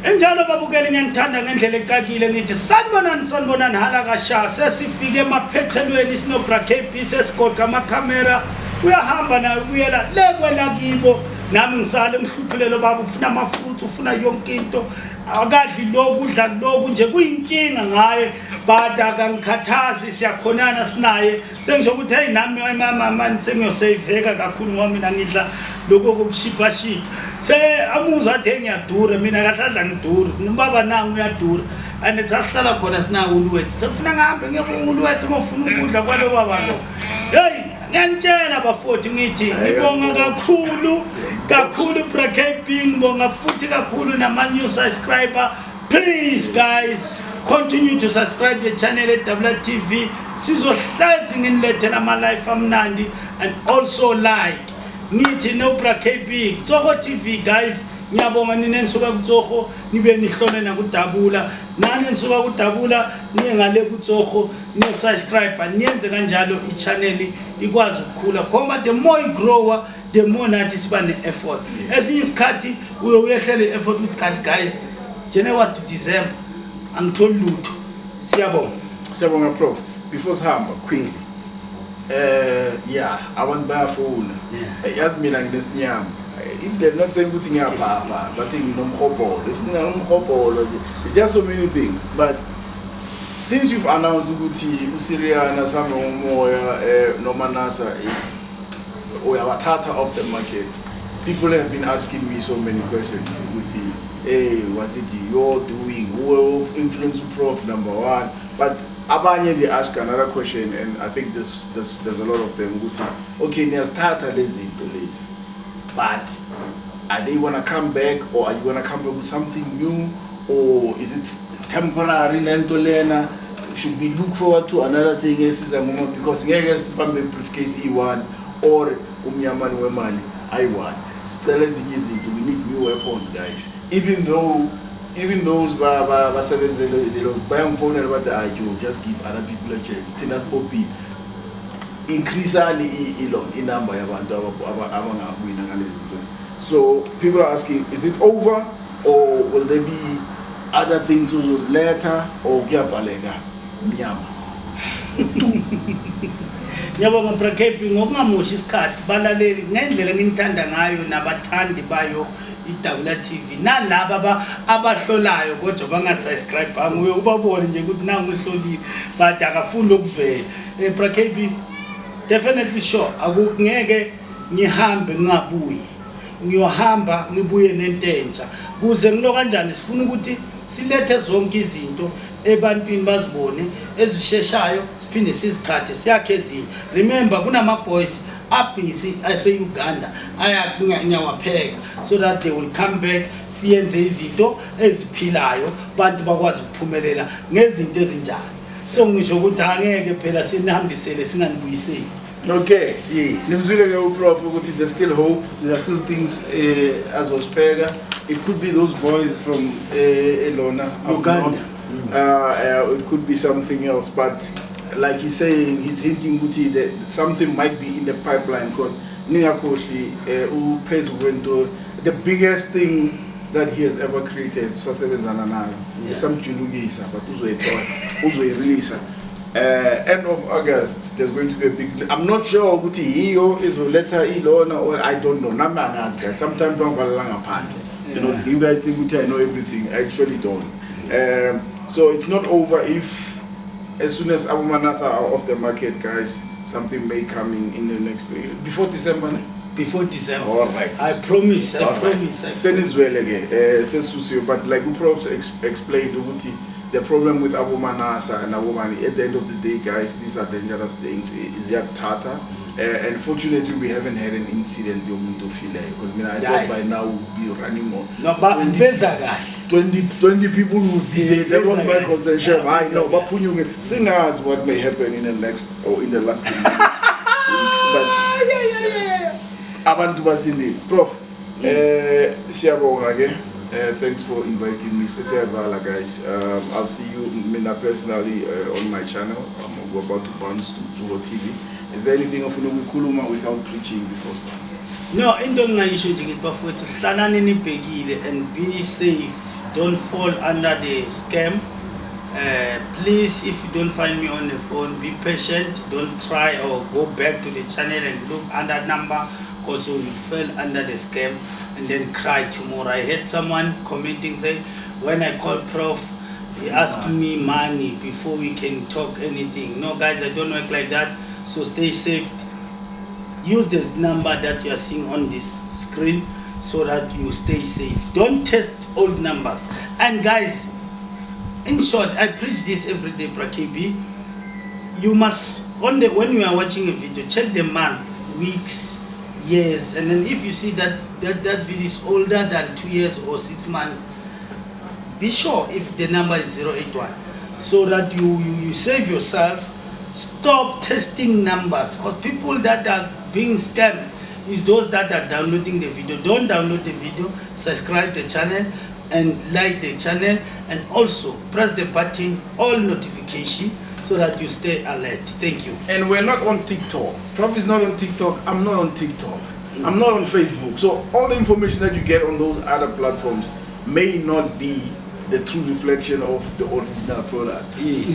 Enjalo babukeli ngiyanithanda ngendlela ecakile ngithi sanibonani hala kasha sesifike emaphethelweni sinobra KB sesigoqa amakhamera uyahamba nayo uyela lekwela kibo nami ngisale ngihluphulelo baba ufuna amafutha ufuna yonke into akadli lokhu udla lokhu nje kuyinkinga ngaye but akangikhathazi siyakhonana sinaye sengisho ukuthi hey nami mama sengiyosaveka kakhulu ngoba mina ngidla lokho kokushipha se amuza athi ngiyadura mina kahladla ngidura nobaba nangu uyadura and etsasihlala khona sina uluwethu sekufuna ngahambe ngiyobuluwethu ngofuna ukudla kwalo baba lo hey ngiyanitshela bafowethu ngithi ngibonga kakhulu bra KB ngibonga futhi kakhulu nama new subscriber. Please guys, continue to subscribe the channel at WTV sizohlazi nginilethela ama live amnandi and also like ngithi no bra KB Tsoko TV guys. Ngiyabonga nina nisuka kuTsoko nibe nihlole na kuDabula nani nisuka kuDabula niye ngale kuTsoko niyo subscribe niyenze kanjalo ichannel ikwazi ukukhula ngoba the more you grow the more nathi siba ne-effort esinye isikhathi uyoyehlela effort with guys January to December angitholi lutho siyabonga prof before sihamba quickly yeah abantu bayafuna yazi mina nginesinyama if they're not saying putting up but in it's just so many things. But since you've announced Uguti, Usiriana, Samomoya, Nomanasa is Oyawatata off the market, people have been asking me so many questions. Uguti, hey, was it you're doing? Who influenced Prof number one? But Abanye they ask another question, and I think there's a lot of them. Uguti, okay, now start a lazy police. But are they want to come back, or are you going to come back with something new, or is it temporary? Should we look forward to another thing? Yes, is a moment because yes, from the briefcase E1 or Umyaman Wemani I1. Still as easy. We need new weapons, guys. Even those Baba Sevens, they don't buy phone and what I do. Just give other people a chance. Tinas Poppy. Increase in number. So people are asking, is it over, or will there be other things later, or Giavalega? Nyabonga bra KB ngokungamoshi isikhathi balaleli ngendlela ngimthanda ngayo nabathandi bayo iWTV nalabo abahlolayo kodwa bangasubscribe nguye ubabone nje ukuthi nangu uhlolile but akafuni lokuvela bra KB definitely sure akungeke ngihambe ngabuyi ngiyohamba ngibuye nententsha kuze ngilo kanjani sifuna ukuthi silethe zonke izinto ebantwini bazibone ezisheshayo siphinde sizikhathe siyakhe ezinye. Remember kunama boys abusy ase Uganda ayakunyawapheka so that they will come back siyenze izinto eziphilayo abantu bakwazi ukuphumelela ngezinto ezinjani. So ngisho ukuthi angeke phela sinihambisele singanibuyiseli. Okay, yes. Prof, there's still hope. There are still things as Ospega. It could be those boys from Elona, Uganda. It could be something else. But like he's saying, he's hinting that something might be in the pipeline because Niakoshi, the biggest thing that he has ever created, is some Chulugisa, but also a release. End of August, there's going to be a big. I'm not sure Guti Hio is a letter Ilona or I don't know. Guys. Sometimes I'm you know, you guys think Guti I know everything. I actually don't. So it's not over if as soon as Abu Manasa are off the market, guys, something may come in the next before December. Before December. All right. I promise. Send as well again. But like the profs explained, Guti. The problem with Abu Manasa and Abu Mani, at the end of the day, guys, these are dangerous things. Is that Tata? And fortunately, we haven't had an incident because I thought by now we'd be running more. No, but 20 people would be there. That was my concern, Chef. I know, but sing us what may happen in the next or in the last weeks. But Abantu Basindi, Prof, thanks for inviting me, guys. I'll see you personally on my channel. I'm about to bounce to Tsoko TV. Is there anything of Kuluma without preaching before? No, into ngayisho nje ngithi bafowethu hlalani nibhekile and be safe don't fall under the scam. Please, if you don't find me on the phone, be patient. Don't try or go back to the channel and look under number, because you will fall under the scam and then cry tomorrow. I heard someone commenting say, when I call Prof, he asked me money before we can talk anything. No guys, I don't work like that. So stay safe. Use this number that you are seeing on this screen so that you stay safe. Don't test old numbers. And guys, in short, I preach this every day, Brakebi. You must, when you are watching a video, check the month, weeks, years, and then if you see that video is older than 2 years or 6 months, be sure if the number is 081, so that you save yourself. Stop testing numbers, because people that are being scammed is those that are downloading the video. Don't download the video, subscribe the channel and like the channel, and also press the button all notification so that you stay alert. Thank you. And we're not on TikTok. Prof is not on TikTok. I'm not on TikTok. I'm not on Facebook. So all the information that you get on those other platforms may not be the true reflection of the original product. Yes.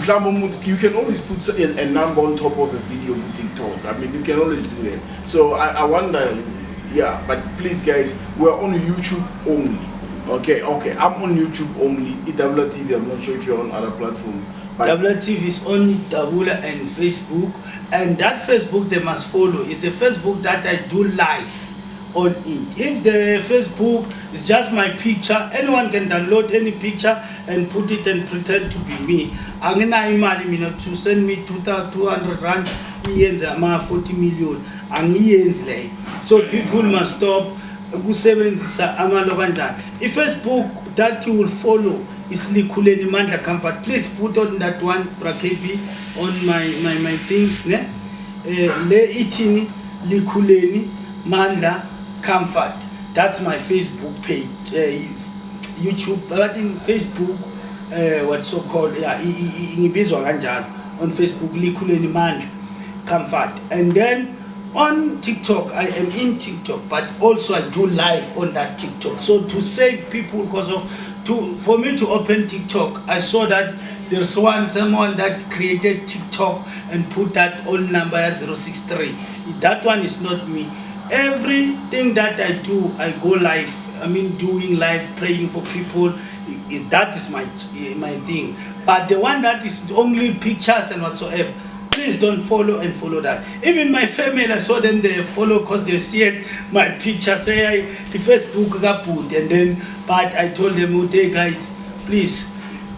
You can always put a number on top of a video on TikTok. I mean, you can always do that. So I wonder, yeah, but please guys, we're on YouTube only. Okay, I'm on YouTube only. EWTV, I'm not sure if you're on other platforms. WTV is only Dabula and Facebook, and that Facebook they must follow is the Facebook that I do live on it. If the Facebook is just my picture, anyone can download any picture and put it and pretend to be me. Angina imali mina to send me 200 rand, iyenza ama 40 million. Angiyenzi le. So people must stop ukusebenzisa amalo kanjani. If Facebook that you will follow is Likhuleni Mandla Comfort, please put on that one, Brakebi, on my things, ne? Le itini Likhuleni Mandla Comfort. That's my Facebook page. YouTube, but in Facebook, what's so called, yeah, on Facebook, Likhuleni Mandla Comfort. And then on TikTok, I am in TikTok, but also I do live on that TikTok. So to save people, for me to open TikTok, I saw that there's someone that created TikTok and put that old number as 063. That one is not me. Everything that I do, I go live. I mean, doing live, praying for people. That is my thing. But the one that is only pictures and whatsoever, please don't follow that. Even my family, I saw them, they follow because they see my picture, say the Facebook got put, and then, but I told them, okay guys, please,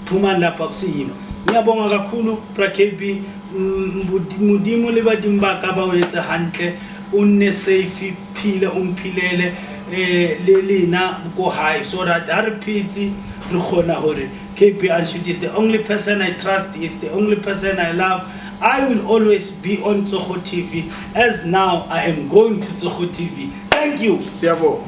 Pumanda Paxi, Niabonga Kakulu, Brakebi, Mudimu Libadimba Kabaweta Hanke, Unne Safe, Pile, Pilele, Lelina, go high, so that RPT, Rukhona Hore, KP Anshut is the only person I trust, is the only person I love. I will always be on Tsogo TV, as now I am going to Tsogo TV. Thank you. Siabo.